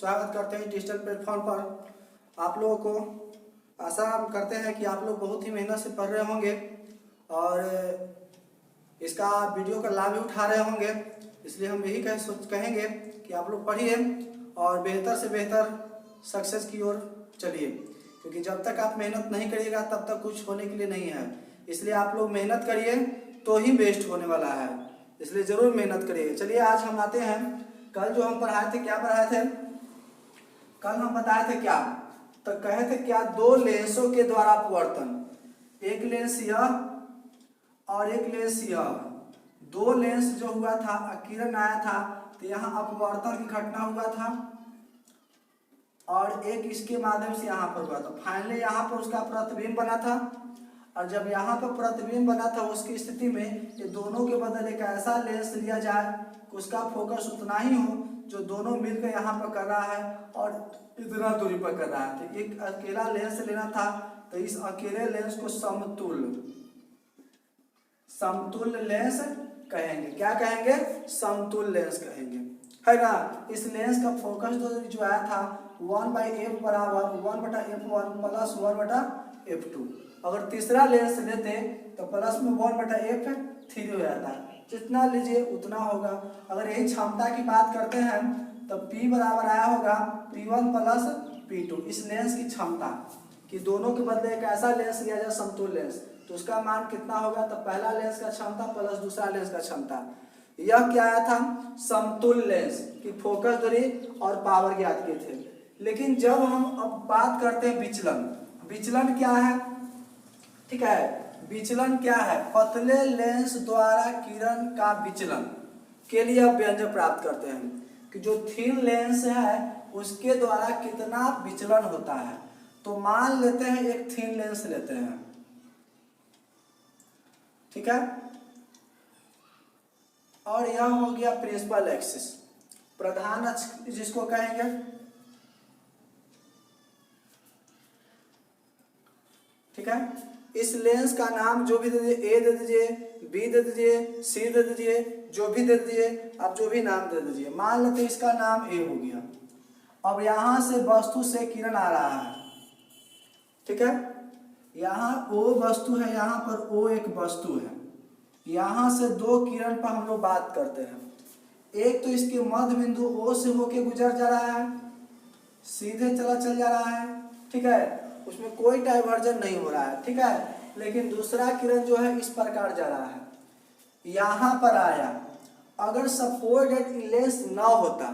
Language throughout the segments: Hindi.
स्वागत करते हैं डिजिटल प्लेटफॉर्म पर। आप लोगों को आशा करते हैं कि आप लोग बहुत ही मेहनत से पढ़ रहे होंगे और इसका वीडियो का लाभ भी उठा रहे होंगे। इसलिए हम यही कहेंगे कि आप लोग पढ़िए और बेहतर से बेहतर सक्सेस की ओर चलिए, क्योंकि जब तक आप मेहनत नहीं करिएगा तब तक कुछ होने के लिए नहीं है। इसलिए आप लोग मेहनत करिए तो ही बेस्ट होने वाला है, इसलिए ज़रूर मेहनत करिए। चलिए आज हम आते हैं, कल जो हम पढ़ाए थे, क्या पढ़ाए थे? कल हम बताए थे क्या? तो कहे थे क्या, दो लेंसों के द्वारा अपवर्तन, एक लेंस यह और एक लेंस यह, दो लेंस जो हुआ था, किरण आया था तो यहाँ अपवर्तन की घटना हुआ था और एक इसके माध्यम से यहाँ पर हुआ था। फाइनली यहाँ पर उसका प्रतिबिंब बना था और जब यहाँ पर प्रतिबिंब बना था उसकी स्थिति में ये दोनों के बदले एक ऐसा लेंस लिया जाए कि उसका फोकस उतना ही हो जो दोनों मिलकर यहाँ पर कर रहा है और इतना दूरी पर कर रहा है। तो एक अकेला लेंस लेना था, तो इस अकेले लेंस को समतुल्य लेंस कहेंगे। क्या कहेंगे? समतुल्य लेंस कहेंगे, है ना। इस लेंस का फोकस जो आया था 1/f बराबर 1/f1 प्लस 1/f2। अगर तीसरा लेंस लेते तो प्लस में 1/f3 हो जाता है। जितना लीजिए उतना होगा। अगर यही क्षमता की बात करते हैं तो P बराबर आया होगा P1 प्लस P2। इस लेंस की क्षमता कि दोनों के बदले एक ऐसा लेंस लिया जाए समतुल्य लेंस, तो उसका मान कितना होगा? तो पहला लेंस का क्षमता प्लस दूसरा लेंस का क्षमता। यह क्या आया था? समतुल्य लेंस की फोकस दूरी और पावर ज्ञात किए थे। लेकिन जब हम अब बात करते हैं विचलन, विचलन क्या है? ठीक है, विचलन क्या है? पतले लेंस द्वारा किरण का विचलन के लिए अब व्यंजक प्राप्त करते हैं कि जो थिन लेंस है उसके द्वारा कितना विचलन होता है। तो मान लेते हैं एक थिन लेंस लेते हैं, ठीक है, और यह हो गया प्रिंसिपल एक्सिस, प्रधान अक्ष जिसको कहेंगे, ठीक है। इस लेंस का नाम जो भी दे दीजिए, ए दे दीजिए, बी दे दीजिए, सी दे दीजिए, जो भी दे दीजिए, आप जो भी नाम दे दीजिए। मान लेते हैं इसका नाम ए हो गया। अब यहां से वस्तु से किरण आ रहा है, ठीक है। यहाँ ओ वस्तु है, यहाँ पर ओ एक वस्तु है। यहाँ से दो किरण पर हम लोग बात करते हैं। एक तो इसके मध्य बिंदु ओ से होके गुजर जा रहा है, सीधे चल जा रहा है, ठीक है, उसमें कोई डाइवर्जन नहीं हो रहा है, ठीक है। लेकिन दूसरा किरण जो है इस प्रकार जा रहा है, यहाँ पर आया। अगर सपोज दैट लेंस ना होता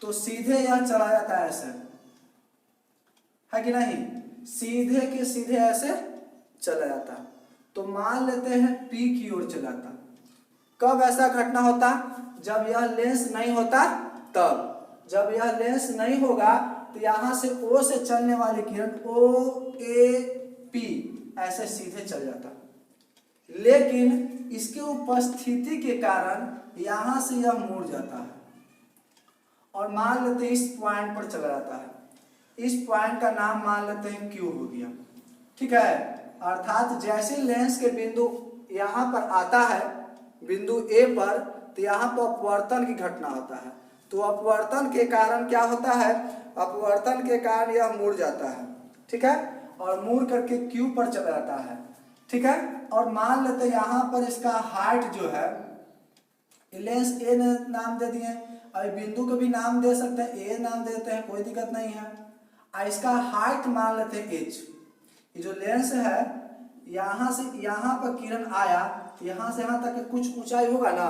तो सीधे यह चला जाता है, ऐसे है कि नहीं, सीधे के सीधे ऐसे चला जाता। तो मान लेते हैं P की ओर चलाता। कब ऐसा घटना होता? जब यह लेंस नहीं होता तब। जब यह लेंस नहीं होगा तो यहां से O से चलने वाली किरण OAP ऐसे सीधे चल जाता। लेकिन इसके उपस्थिति के कारण यहां से यह मुड़ जाता है और मान लेते हैं इस पॉइंट पर चला जाता है। इस पॉइंट का नाम मान लेते हैं Q हो गया, ठीक है। अर्थात जैसे लेंस के बिंदु यहाँ पर आता है, बिंदु A पर, तो यहाँ पर अपवर्तन की घटना होता है। तो अपवर्तन के कारण क्या होता है? अपवर्तन के कारण यह मुड़ जाता है, ठीक है, और मुड़ करके Q पर चला जाता है, ठीक है। और मान लेते हैं यहाँ पर इसका हाइट जो है, लेंस A ने नाम दे दिए, और बिंदु को भी नाम दे सकते हैं, A नाम देते हैं, कोई दिक्कत नहीं है। इसका हाइट मान लेते हैं H। ये जो लेंस है, यहाँ से यहाँ पर किरण आया तो यहाँ से यहाँ तक कुछ ऊंचाई होगा ना,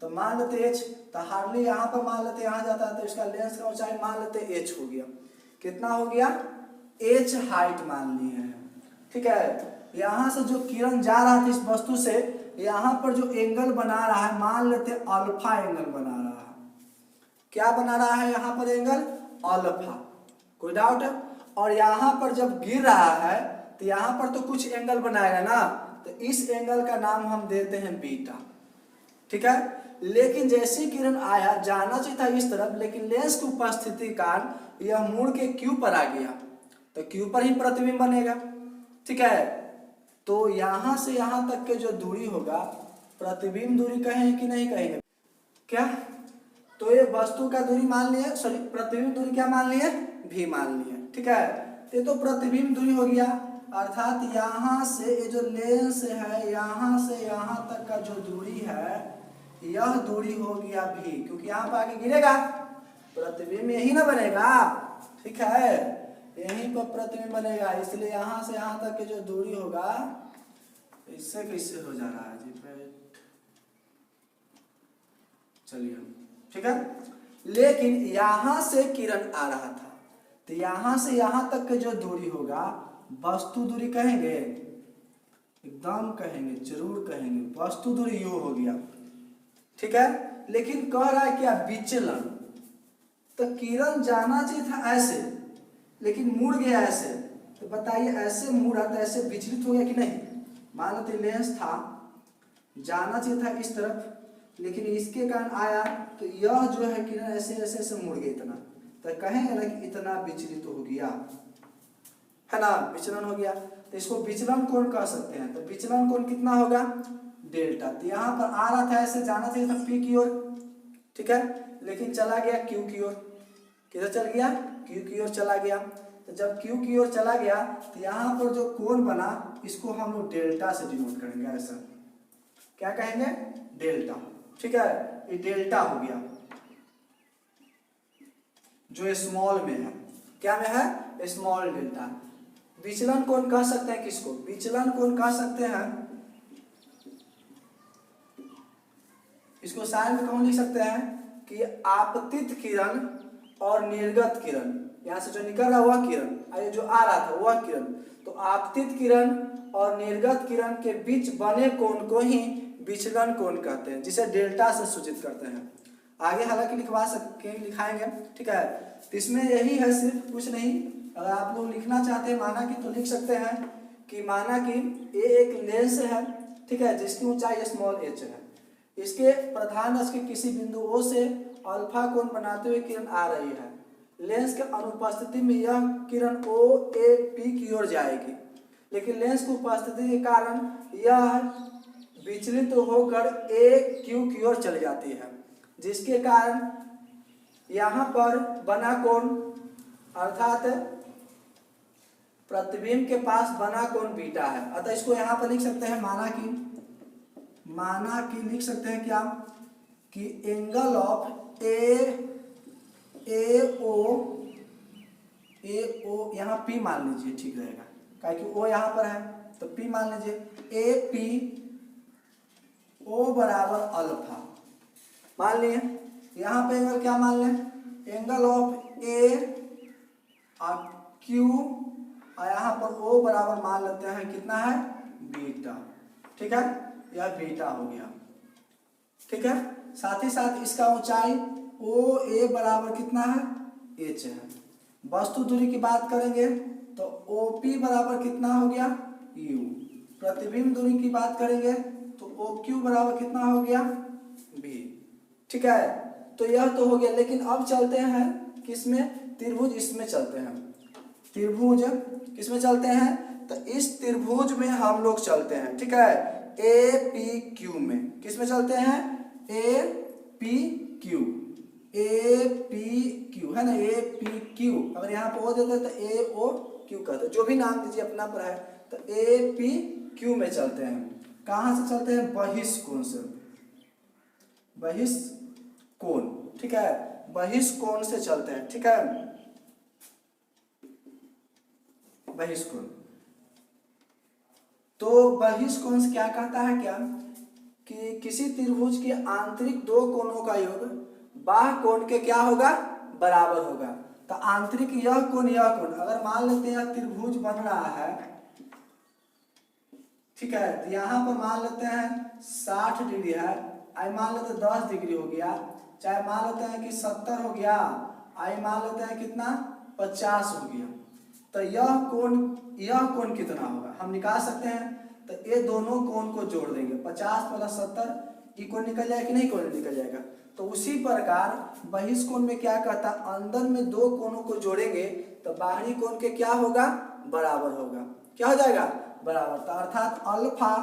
तो मान लेते H। तो हार्डली यहाँ पर मान लेते यहाँ जाता है, तो इसका लेंस का ऊंचाई मान लेते H हो गया। कितना हो गया? H हाइट मान लिए हैं, ठीक है। यहाँ से जो किरण जा रहा था इस वस्तु से, यहाँ पर जो एंगल बना रहा है, मान लेते अल्फा एंगल बना रहा है। क्या बना रहा है यहाँ पर? एंगल अल्फा, कोई डाउट है? और यहाँ पर जब गिर रहा है तो यहाँ पर तो कुछ एंगल बनाएगा ना, तो इस एंगल का नाम हम देते हैं बीटा, ठीक है। लेकिन जैसे किरण आया, जाना चाहिए था इस तरफ, लेकिन लेंस की उपस्थिति के कारण यह मुड़ के Q पर आ गया, तो Q पर ही प्रतिबिंब बनेगा, ठीक है। तो यहाँ से यहाँ तक के जो दूरी होगा, प्रतिबिंब दूरी कहें कि नहीं कहेंगे क्या? तो ये वस्तु का दूरी मान लिए, सॉरी प्रतिबिंब दूरी क्या मान लिए, भी मान लिए, ठीक है। तो प्रतिबिंब दूरी हो गया, अर्थात यहाँ से ये जो लेंस है यहाँ से यहाँ तक का जो दूरी है यह दूरी हो गया भी, क्योंकि यहाँ पर आगे गिरेगा प्रतिबिंब यही ना बनेगा, ठीक है, यहीं पर प्रतिबिंब बनेगा, इसलिए यहाँ से यहाँ तक की जो दूरी होगा, इससे कैसे हो जा रहा है जी, चलिए ठीक है। लेकिन यहाँ से किरण आ रहा था, तो यहाँ से यहाँ तक की जो दूरी होगा वस्तु दूरी कहेंगे, एकदम कहेंगे, जरूर कहेंगे, वस्तु दूरी यू हो गया, ठीक है। लेकिन कह रहा है क्या, विचलन, तो किरण जाना चाहिए था ऐसे, लेकिन मुड़ गया ऐसे, तो बताइए ऐसे मुड़ा तो ऐसे विचलित हो गया कि नहीं। मान लो लेंस था, जाना चाहिए था इस तरफ, लेकिन इसके कारण आया, तो यह जो है किरण ऐसे ऐसे ऐसे मुड़ गया इतना, तो कहेंगे ना कि इतना विचलित हो गया, है ना, विचलन हो गया। तो इसको विचलन कोण कह सकते हैं। तो विचलन कोण कितना होगा, डेल्टा। तो यहाँ पर आ रहा था ऐसे, जाना चाहिए था पी की ओर, ठीक है, लेकिन चला गया क्यू की ओर। किधर चल गया, क्यू की ओर चला गया। तो जब क्यू की ओर चला गया तो यहाँ पर जो कोण बना इसको हम लोग डेल्टा से डिनोट करेंगे, ऐसा क्या कहेंगे, डेल्टा, ठीक है। ये डेल्टा हो गया जो स्मॉल में है, क्या में है, स्मॉल डेल्टा। विचलन कोण कह सकते हैं किसको, विचलन कोण कह सकते हैं, इसको साइड में कौन लिख सकते हैं कि आपतित किरण और निर्गत किरण, यहाँ से जो निकल रहा वह किरण, जो आ रहा था वह किरण, तो आपतित किरण और निर्गत किरण के बीच बने कोण को ही विचलन कोण कहते हैं, जिसे डेल्टा से सूचित करते हैं। आगे हालांकि लिखवा सकते, लिखाएंगे, ठीक है। तो इसमें यही है, सिर्फ कुछ नहीं। अगर आप लोग लिखना चाहते हैं माना कि, तो लिख सकते हैं कि माना कि ये एक लेंस है, ठीक है, जिसकी ऊंचाई स्मॉल h है, इसके प्रधान अक्ष के किसी बिंदु O से अल्फा कोण बनाते हुए किरण आ रही है। लेंस के अनुपस्थिति में यह किरण OAP की ओर जाएगी, लेकिन लेंस की उपस्थिति के कारण यह विचलित होकर AQ की ओर चली जाती है, जिसके कारण यहाँ पर बना कोण, अर्थात प्रतिबिंब के पास बना कोण बीटा है। अतः इसको यहाँ पर लिख सकते हैं, माना कि लिख सकते हैं क्या, कि एंगल ऑफ AO यहाँ P मान लीजिए, ठीक रहेगा, क्या कि O यहाँ पर है, तो P मान लीजिए, AP O बराबर अल्फा मान लिए। यहाँ पे एंगल क्या मान लें, एंगल ऑफ A और Q, और यहाँ पर O बराबर मान लेते हैं कितना है, बीटा, ठीक है, यह बीटा हो गया, ठीक है। साथ ही साथ इसका ऊंचाई OA बराबर कितना है, h है। वस्तु दूरी की बात करेंगे तो OP बराबर कितना हो गया, u। प्रतिबिंब दूरी की बात करेंगे तो OQ बराबर कितना हो गया, b, ठीक है। तो यह तो हो गया, लेकिन अब चलते हैं किसमें, त्रिभुज इसमें चलते हैं, त्रिभुज किसमें चलते हैं, तो इस त्रिभुज में हम लोग चलते हैं, ठीक है, APQ में, किसमें चलते हैं, APQ है ना, APQ, अगर यहाँ पे O देते तो AOQ कहते, जो भी नाम दीजिए अपना पर है, तो APQ में चलते हैं। कहाँ से चलते हैं, बहिष्कोण से, बहिष्कोण, ठीक है, बहिष्कोण से चलते हैं, ठीक है, बहिष्कोण। तो बहिष्कोण से क्या कहता है, क्या कि किसी त्रिभुज के आंतरिक दो कोणों का योग बाह्य कोण के क्या होगा, बराबर होगा। तो आंतरिक यह कोण अगर मान लेते हैं त्रिभुज बन रहा है, ठीक है, तो यहाँ पर मान लेते हैं 60 डिग्री है, आई मान लेते हैं 10 डिग्री हो गया, चाहे मान लेते हैं कि 70 हो गया, आई मान लेते हैं कितना 50 हो गया, तो यह कोण कितना होगा हम निकाल सकते हैं। तो ये दोनों कोण को जोड़ देंगे, 50 + 70, ये कोण निकल जाएगा कि नहीं, कोण निकल जाएगा। तो उसी प्रकार बहिष्कोण में क्या कहता, अंदर में दो कोणों को जोड़ेंगे तो बाहरी कोण के क्या होगा, बराबर होगा, क्या हो जाएगा, बराबर। तो अर्थात अल्फा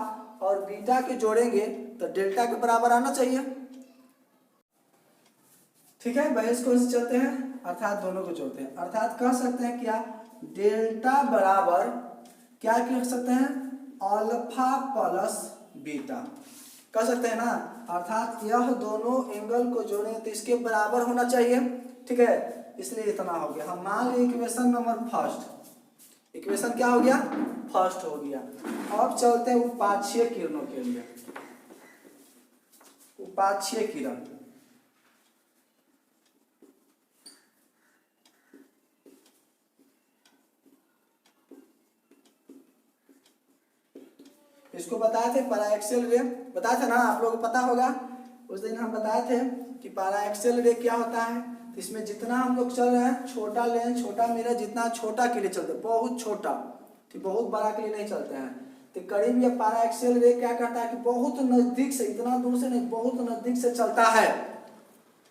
और बीटा के जोड़ेंगे तो डेल्टा के बराबर आना चाहिए। ठीक है, बहस कौन से चलते हैं, अर्थात दोनों को जोड़ते हैं। अर्थात कह सकते हैं क्या, डेल्टा बराबर क्या लिख सकते हैं, अल्फा प्लस बीटा कह सकते हैं ना। अर्थात यह दोनों एंगल को जोड़ें तो इसके बराबर होना चाहिए। ठीक है, इसलिए इतना हो गया। हम मान ली इक्वेशन नंबर फर्स्ट, इक्वेशन क्या हो गया, फर्स्ट हो गया। अब चलते हैं उपाक्षीय किरणों के लिए। उपाक्षीय किरण, इसको बताए थे पैराएक्सियल रे, बताया था ना, आप लोगों को पता होगा। उस दिन हम बताए थे कि पैराएक्सियल रे क्या होता है। तो इसमें जितना हम लोग चल रहे हैं, छोटा लेंस छोटा मिरर, जितना छोटा के लिए चलते हैं, बहुत छोटा, ठीक, बहुत बड़ा के लिए नहीं चलते हैं। तो करीब या पैराएक्सियल रे क्या करता है कि बहुत नजदीक से, इतना दूर से नहीं, बहुत नजदीक से चलता है,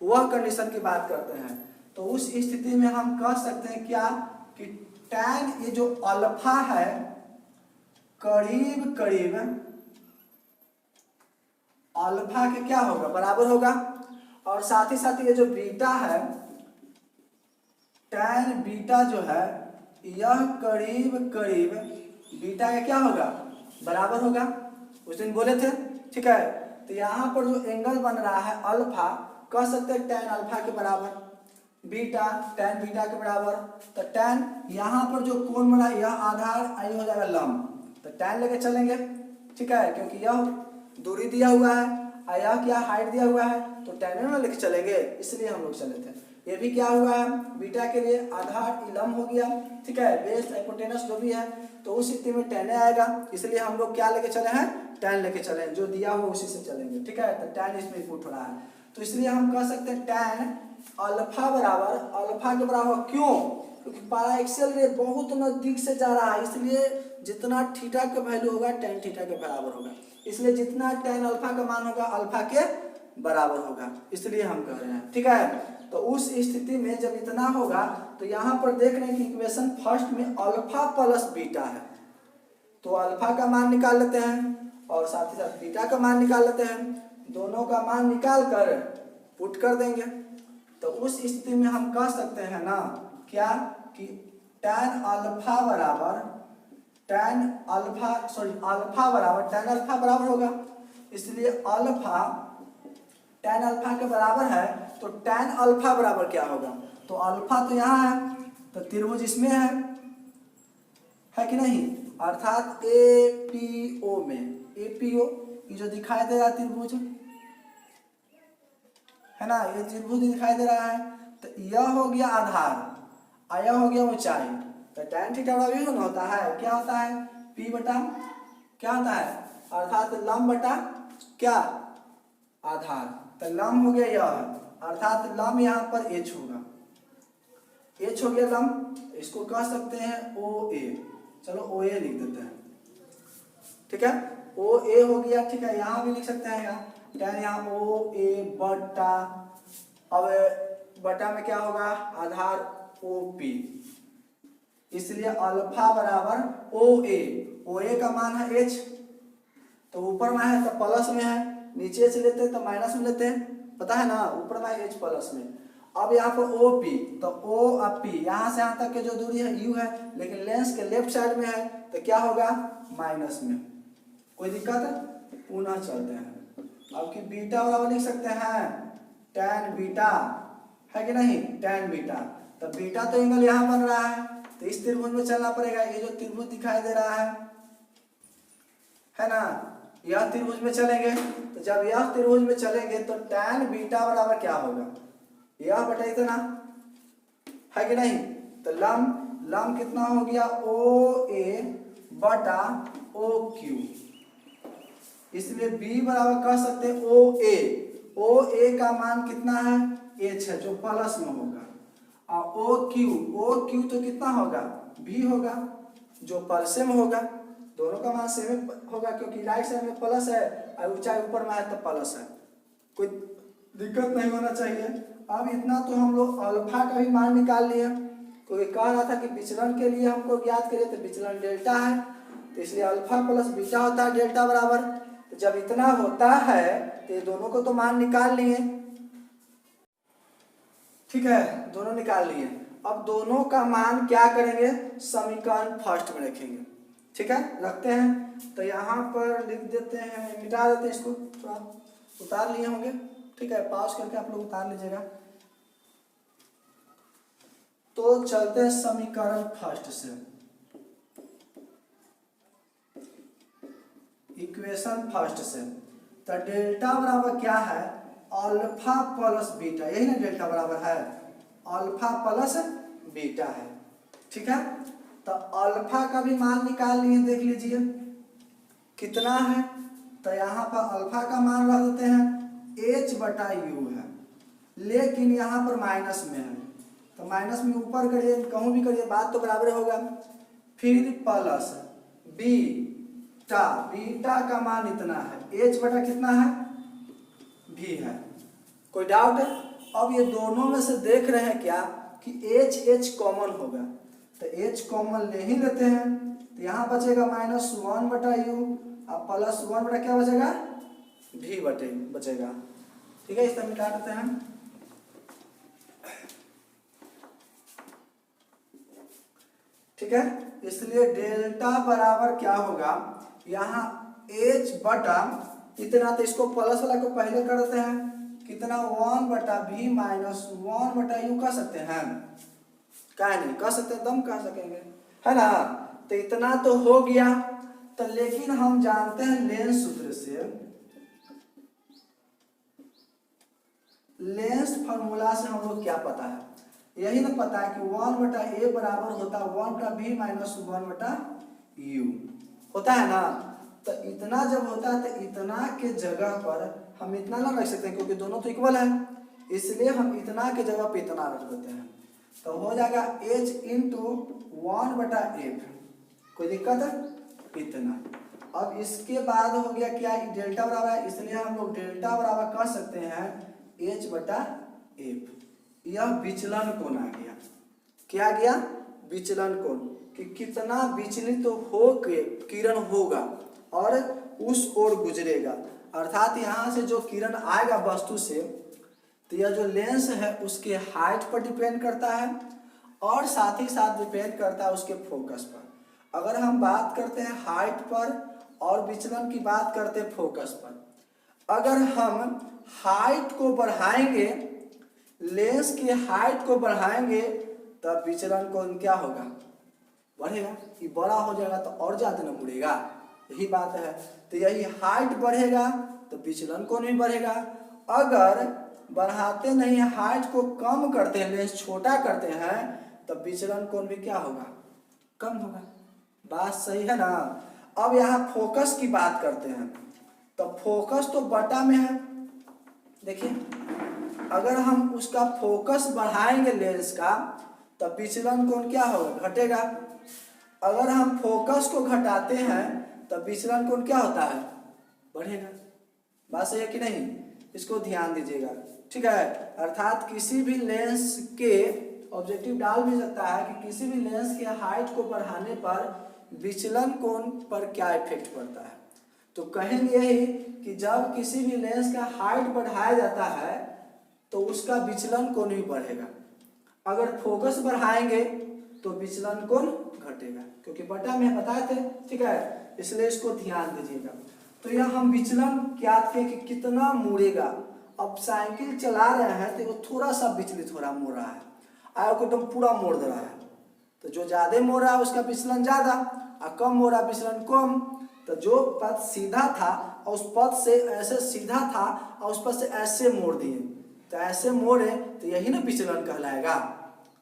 वह कंडीशन की बात करते हैं। तो उस स्थिति में हम कह सकते हैं क्या कि टैन, ये जो अल्फा है करीब करीब अल्फा के क्या होगा, बराबर होगा। और साथ ही साथ ये जो बीटा है, टैन बीटा जो है, यह करीब करीब बीटा का क्या होगा, बराबर होगा। उस दिन बोले थे। ठीक है, तो यहाँ पर जो एंगल बन रहा है अल्फा, कह सकते हैं टैन अल्फा के बराबर, बीटा टैन बीटा के बराबर। तो टैन यहाँ पर जो कोण बना, यह आधार आई हो जाएगा लंब, तो टैन लेके चलेंगे। ठीक है, क्योंकि यह दूरी दिया हुआ है और यह क्या हाइट दिया हुआ है, तो टैन में लेके चलेंगे, इसलिए हम लोग चले थे। ये भी क्या हुआ है, बीटा के लिए आधार लंब हो गया। ठीक है, बेस हाइपोटेनस जो भी है, तो उस स्थिति में टैन आएगा, इसलिए हम लोग क्या लेके चले हैं, टैन लेके चले हैं, जो दिया हुआ उसी से चलेंगे। ठीक है, तो टैन इसमें इनपुट हो रहा है, तो इसलिए हम कह सकते हैं टैन अल्फा बराबर, अल्फा के बराबर क्यों, क्योंकि पैराएक्सियल रे बहुत नजदीक से जा रहा है, इसलिए जितना थीटा का वैल्यू होगा टैन थीटा के बराबर होगा, इसलिए जितना टैन अल्फा का मान होगा अल्फा के बराबर होगा, इसलिए हम कह रहे हैं। ठीक है, तो उस स्थिति में जब इतना होगा, तो यहाँ पर देख रहे हैं कि इक्वेशन फर्स्ट में अल्फा प्लस बीटा है, तो अल्फा का मान निकाल लेते हैं और साथ ही साथ बीटा का मान निकाल लेते हैं, दोनों का मान निकाल कर पुट कर देंगे। तो उस स्थिति में हम कह सकते हैं ना क्या कि टैन अल्फा बराबर, टैन अल्फा सॉरी अल्फा बराबर टैन अल्फा बराबर होगा, इसलिए अल्फा टैन अल्फा के बराबर है, तो टैन अल्फा बराबर क्या होगा, तो अल्फा तो यहाँ है, तो त्रिभुज इसमें है कि नहीं, अर्थात एपीओ में, एपीओ ये जो दिखाई दे रहा है त्रिभुज है ना, ये त्रिभुज दिखाई दे रहा है, तो यह हो गया आधार और यह हो गया ऊंचाई। तो टैन थीटा बराबर होता है, क्या होता है, पी बटा क्या होता है, अर्थात लंब बटा क्या, आधार। तो लंब हो गया यह, अर्थात लंब यहाँ पर एच होगा, एच हो गया लंब, इसको कह सकते हैं ओ ए, चलो ओ ए लिख देते हैं। ठीक है, ओ ए हो गया। ठीक है, यहाँ भी लिख सकते हैं, यहाँ ओ ए बटा, अब बटा में क्या होगा, आधार ओ पी, इसलिए अल्फा बराबर ओ ए का मान है एच, तो ऊपर में है तो प्लस में है, नीचे से लेते हैं तो माइनस में लेते हैं, पता है ना, ऊपर में एच प्लस में। अब यहाँ पर ओ पी, तो ओ और पी, यहाँ से यहाँ तक की जो दूरी है यू है, लेकिन लेंस के लेफ्ट साइड में है, तो क्या होगा, माइनस में। कोई दिक्कत, पुनः चलते हैं। अब कि बीटा बराबर लिख सकते हैं टैन बीटा, है कि नहीं, टैन बीटा। तो बीटा तो एंगल यहाँ बन रहा है, तो इस त्रिभुज में चलना पड़ेगा, ये जो त्रिभुज दिखाई दे रहा है ना, यह त्रिभुज में चलेंगे। तो जब यह त्रिभुज में चलेंगे तो टैन बीटा बराबर क्या होगा, यह बटा इतना, है कि नहीं। तो लंब कितना हो गया, ओ ए बटा ओ क्यू, इसलिए बी बराबर कह सकते हैं ओ ए का मान कितना है, एच है, जो प्लस में होगा, और ओ क्यू तो कितना होगा, भी होगा, जो प्लस में होगा, दोनों का मान सेम होगा, क्योंकि राइट साइड में प्लस है और ऊंचाई ऊपर में है तो प्लस है, कोई दिक्कत नहीं होना चाहिए। अब इतना तो हम लोग अल्फा का भी मान निकाल लिए, कोई कह रहा था कि विचलन के लिए हमको ज्ञात करिए, तो विचलन डेल्टा है, तो इसलिए अल्फा प्लस बीटा होता है डेल्टा बराबर। तो जब इतना होता है तो ये दोनों को तो मान निकाल लिए। ठीक है, दोनों निकाल लिए। अब दोनों का मान क्या करेंगे, समीकरण फर्स्ट में रखेंगे। ठीक है, रखते हैं। तो यहाँ पर लिख देते हैं, मिटा देते हैं इसको, थोड़ा उतार लिए होंगे। ठीक है, पॉज करके आप लोग उतार लीजिएगा। तो चलते हैं समीकरण फर्स्ट से, इक्वेशन फर्स्ट से। तो डेल्टा बराबर क्या है, अल्फा प्लस बीटा, यही ना डेल्टा बराबर है, अल्फा प्लस बीटा है। ठीक है, तो अल्फा का भी मान निकाल लिए, देख लीजिए कितना है। तो यहाँ पर अल्फा का मान रख देते हैं h/u है, लेकिन यहाँ पर माइनस में है, तो माइनस में ऊपर करिए, कहूँ भी करिए, बात तो बराबर होगा। फिर प्लस बीटा, बीटा का मान इतना है, h/ कितना है, v है। कोई डाउट है? अब ये दोनों में से देख रहे हैं क्या कि h कॉमन होगा, तो h कॉमन ले ही लेते हैं। तो यहाँ बचेगा -1/u और +1 क्या बचेगा, v बचेगा। ठीक है, इस तरह मिटा देते हैं। ठीक है, इसलिए डेल्टा बराबर क्या होगा, यहाँ h बटा इतना, तो इसको प्लस वाला को पहले कर देते हैं, कितना 1/v - 1/u कह सकते हैं, क्या नहीं कह सकते, दम कह सकेंगे, है ना। तो इतना तो हो गया। तो लेकिन हम जानते हैं लेंस सूत्र से, लेंस फॉर्मूला से हम लोग क्या पता है, यही ना पता है कि 1/a बराबर होता है 1/v - 1/u होता है ना। तो इतना जब होता है तो इतना के जगह पर हम इतना ना रख सकते हैं, क्योंकि दोनों तो इक्वल है, इसलिए हम इतना के जगह पे इतना रख देते हैं। तो हो जाएगा h × 1/f, कोई दिक्कत है, इतना। अब इसके बाद हो गया क्या, डेल्टा बराबर है, इसलिए हम लोग डेल्टा बराबर कर सकते हैं h/f। यह विचलन कोण आ गया, क्या गया, विचलन कोण, कि कितना विचलित तो हो के किरण होगा और उस ओर गुजरेगा। अर्थात यहाँ से जो किरण आएगा वस्तु से, तो यह जो लेंस है उसके हाइट पर डिपेंड करता है और साथ ही साथ डिपेंड करता है उसके फोकस पर। अगर हम बात करते हैं हाइट पर और विचलन की बात करते हैं फोकस पर, अगर हम हाइट को बढ़ाएंगे, लेंस की हाइट को बढ़ाएंगे, तब विचलन कोण क्या होगा, बढ़ेगा। ये बड़ा हो जाएगा तो और ज्यादा न मुड़ेगा, यही बात है। तो यही हाइट बढ़ेगा तो विचलन कोण भी बढ़ेगा। अगर बढ़ाते नहीं, हाइट को कम करते हैं, लेंस छोटा करते हैं, तब विचलन कोण भी क्या होगा, कम होगा। बात सही है ना। अब यहाँ फोकस की बात करते हैं, तो फोकस तो बटा में है। देखिए, अगर हम उसका फोकस बढ़ाएंगे लेंस का, तब विचलन कोण क्या होगा, घटेगा। अगर हम फोकस को घटाते हैं तब विचलन कोण क्या होता है, बढ़ेगा। बात सही है कि नहीं, इसको ध्यान दीजिएगा। ठीक है, अर्थात किसी भी लेंस के, ऑब्जेक्टिव डाल भी सकता है कि किसी भी लेंस के हाइट को बढ़ाने पर विचलन कोण पर क्या इफेक्ट पड़ता है। तो कहेंगे यही कि जब किसी भी लेंस का हाइट बढ़ाया जाता है तो उसका विचलन कोण भी बढ़ेगा। अगर फोकस बढ़ाएंगे तो विचलन कोण घटेगा, क्योंकि बटा में बताए थे। ठीक है, इसलिए इसको ध्यान दीजिएगा। तो यह हम विचलन ज्ञात किए कि कितना मुड़ेगा। अब साइकिल चला रहे हैं तो वो थोड़ा सा विचलित हो रहा, मुड़ रहा है, आया को एकदम पूरा मोड़ दे रहा है, तो जो ज्यादा मोड़ रहा है उसका विचलन ज्यादा, और कम मोड़ रहा विचलन कम। तो जो पथ सीधा था और उस पथ से ऐसे सीधा था और उस पथ से ऐसे मोड़ दिए, तो ऐसे मोड़े तो यही ना विचलन कहलाएगा,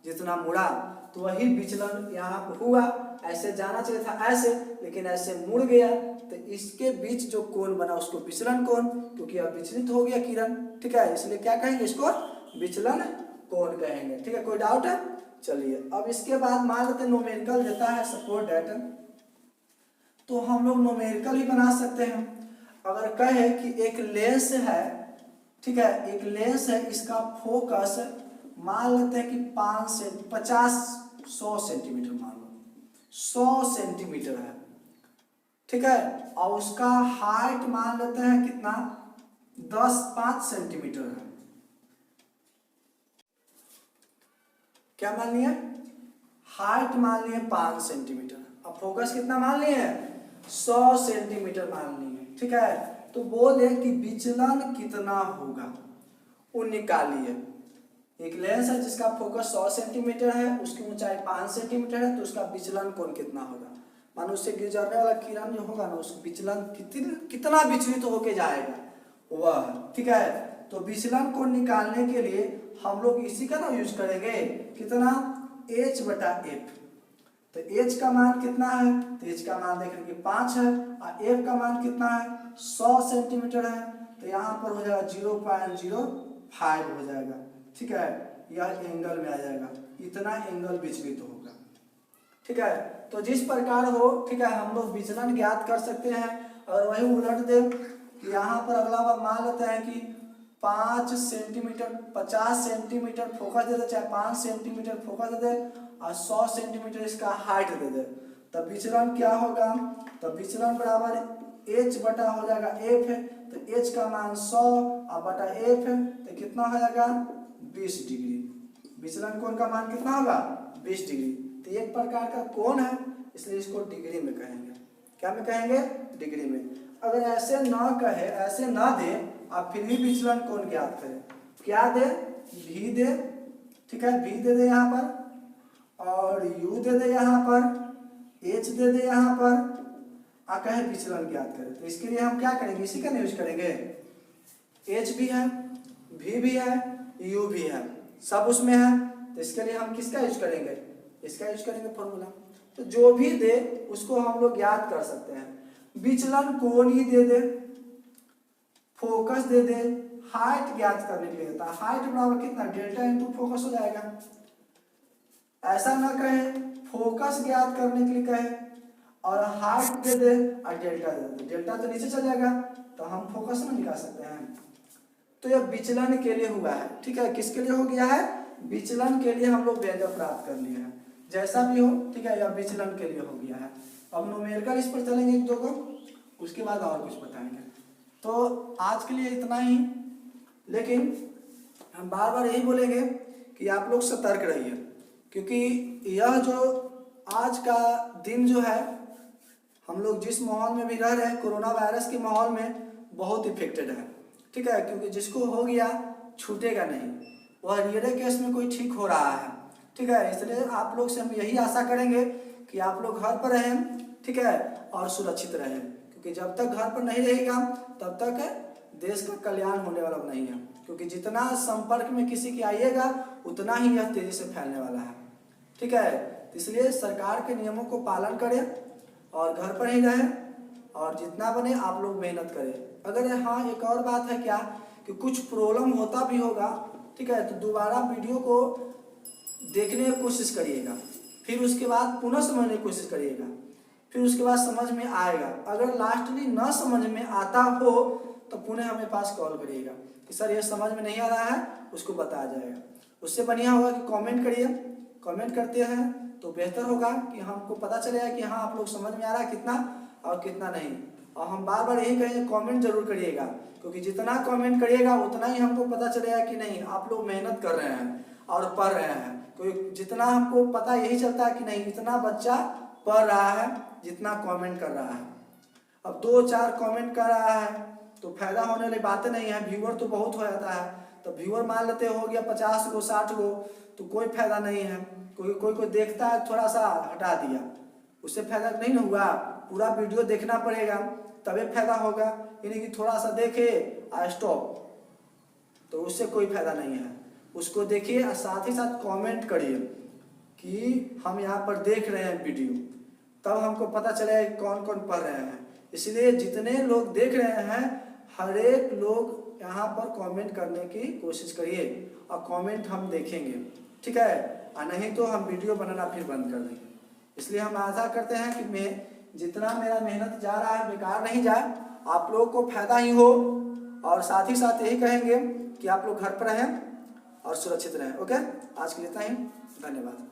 जितना मुड़ा तो वही विचलन यहाँ पर हुआ। ऐसे जाना चाहिए था ऐसे, लेकिन ऐसे मुड़ गया, तो इसके बीच जो कोण बना उसको विचलन कोण, क्योंकि अब विचलित हो गया किरण। ठीक है, इसलिए क्या कहेंगे, इसको विचलन कोण कहेंगे। ठीक है, कोई डाउट है? चलिए, अब इसके बाद मान लेते हैं न्यूमेरिकल देता है सपोर्ट डेटा, तो हम लोग न्यूमेरिकल ही बना सकते हैं। अगर कहे कि एक लेंस है, ठीक है, एक लेंस है, इसका फोकस मान लेते हैं कि 5 से 100 सेंटीमीटर, मान लो 100 सेंटीमीटर है। ठीक है, और उसका हाइट मान लेते हैं कितना, 5 सेंटीमीटर है। क्या मान लिया? हाइट मान लिए 5 सेंटीमीटर। अब फोकस कितना मान लिए? 100 सेंटीमीटर मान लिए। ठीक है, तो बोले कि विचलन कितना होगा वो निकालिए। एक लेंस है जिसका फोकस 100 सेंटीमीटर है, उसकी ऊंचाई 5 सेंटीमीटर है, तो उसका विचलन कोण कितना होगा? मानो उससे गुजरने वाला किरण जो होगा ना, उसका विचलन कितना विचलित तो होके जाएगा वह। ठीक है, तो विचलन कोण निकालने के लिए हम लोग इसी का ना यूज करेंगे, कितना? h/f। तो h का मान कितना है? तो h का मान देख लीजिए 5 है, और f का मान कितना है? 100 सेंटीमीटर है, तो यहाँ पर हो जाएगा 0.05 हो जाएगा। ठीक है, यह एंगल में आ जाएगा, इतना एंगल विचलित होगा। ठीक है, तो जिस प्रकार हो, ठीक है, हम लोग विचलन ज्ञात कर सकते हैं। और वही उलट दे कि यहाँ पर अगला बार मान लेते हैं कि 5 सेंटीमीटर 50 सेंटीमीटर फोकस दे दे, चाहे 5 सेंटीमीटर फोकस दे दे, और 100 सेंटीमीटर इसका हाइट दे दे, तब विचलन क्या होगा? तब विचलन बराबर h बटा हो जाएगा f है, तो h का मान 100 और बटा f है, तो कितना हो जाएगा? 20 डिग्री। विचलन कोण का मान कितना होगा? 20 डिग्री। तो एक प्रकार का कोण है, इसलिए इसको डिग्री में कहेंगे। क्या में कहेंगे? डिग्री में। अगर ऐसे ना कहे, ऐसे ना दे, आप फिर भी विचलन कोण ज्ञात करें। क्या दे? v दे। ठीक है, v दे दे यहाँ पर, और u दे दे यहाँ पर, h दे दे यहाँ पर, आ कहे विचलन ज्ञात करें। तो इसके लिए हम क्या करेंगे? इसी का यूज करेंगे। h भी है, v भी है, u भी है, सब उसमें है, तो इसके लिए हम किसका यूज करेंगे? इसका यूज करेंगे फॉर्मूला। तो जो भी दे उसको हम लोग ज्ञात कर सकते हैं। विचलन कोण ही दे दे, फोकस दे दे, हाइट ज्ञात करने के लिए होता है। हाइट बराबर कितना? डेल्टा इंटू फोकस हो जाएगा। ऐसा ना कहे, फोकस ज्ञात करने के लिए कहे और हाइट दे दे और डेल्टा दे दे, डेल्टा तो नीचे चल जाएगा, तो हम फोकस में निकाल सकते हैं। तो यह विचलन के लिए हुआ है। ठीक है, किसके लिए हो गया है? विचलन के लिए हम लोग व्यंजक प्राप्त कर लिए हैं। जैसा भी हो, ठीक है, यह विचलन के लिए हो गया है। अब न्यूमेरिकल इस पर चलेंगे एक दो को, उसके बाद और कुछ बताएंगे। तो आज के लिए इतना ही, लेकिन हम बार बार यही बोलेंगे कि आप लोग सतर्क रहिए, क्योंकि यह जो आज का दिन जो है, हम लोग जिस माहौल में भी रह रहे हैं, कोरोना वायरस के माहौल में बहुत इफेक्टेड है। ठीक है, क्योंकि जिसको हो गया छूटेगा नहीं, वह रियल केस में कोई ठीक हो रहा है। ठीक है, इसलिए आप लोग से हम यही आशा करेंगे कि आप लोग घर पर रहें, ठीक है, और सुरक्षित रहें, क्योंकि जब तक घर पर नहीं रहेगा तब तक देश का कल्याण होने वाला नहीं है। क्योंकि जितना संपर्क में किसी की आइएगा उतना ही यह तेजी से फैलने वाला है। ठीक है, इसलिए सरकार के नियमों को पालन करें और घर पर ही रहें, और जितना बने आप लोग मेहनत करें। अगर हाँ, एक और बात है क्या कि कुछ प्रॉब्लम होता भी होगा, ठीक है, तो दोबारा वीडियो को देखने की कोशिश करिएगा, फिर उसके बाद पुनः समझने की कोशिश करिएगा, फिर उसके बाद समझ में आएगा। अगर लास्टली न समझ में आता हो तो पुनः हमें पास कॉल करिएगा कि सर ये समझ में नहीं आ रहा है, उसको बताया जाएगा। उससे बढ़िया होगा कि कमेंट करिए। कमेंट करते हैं तो बेहतर होगा कि हमको पता चलेगा कि हाँ, आप लोग समझ में आ रहा है कितना और कितना नहीं। और हम बार बार यही कहेंगे, कमेंट जरूर करिएगा, क्योंकि जितना कमेंट करिएगा उतना ही हमको पता चलेगा कि नहीं, आप लोग मेहनत कर रहे हैं और पढ़ रहे हैं। क्योंकि जितना हमको पता यही चलता है कि नहीं, इतना बच्चा पढ़ रहा है जितना कमेंट कर रहा है। अब 2-4 कमेंट कर रहा है तो फायदा होने वाली बातें नहीं है, व्यूअर तो बहुत हो जाता है। तो व्यूअर मान लेते हो गया 50 गो 60 गो, तो कोई फायदा नहीं है। कोई देखता है, थोड़ा सा हटा दिया, उससे फायदा नहीं ना हुआ। पूरा वीडियो देखना पड़ेगा तभी फायदा होगा, यानी कि थोड़ा सा देखे और स्टॉप, तो उससे कोई फायदा नहीं है। उसको देखिए और साथ ही साथ कमेंट करिए कि हम यहाँ पर देख रहे हैं वीडियो, तब हमको पता चलेगा कौन कौन पढ़ रहे हैं। इसलिए जितने लोग देख रहे हैं, हर एक लोग यहाँ पर कमेंट करने की कोशिश करिए, और कमेंट हम देखेंगे। ठीक है, और नहीं तो हम वीडियो बनाना फिर बंद कर देंगे। इसलिए हम आशा करते हैं कि जितना मेरा मेहनत जा रहा है बेकार नहीं जाए, आप लोगों को फायदा ही हो। और साथ ही साथ यही कहेंगे कि आप लोग घर पर रहें और सुरक्षित रहें। ओके, आज के लिए इतना ही, धन्यवाद।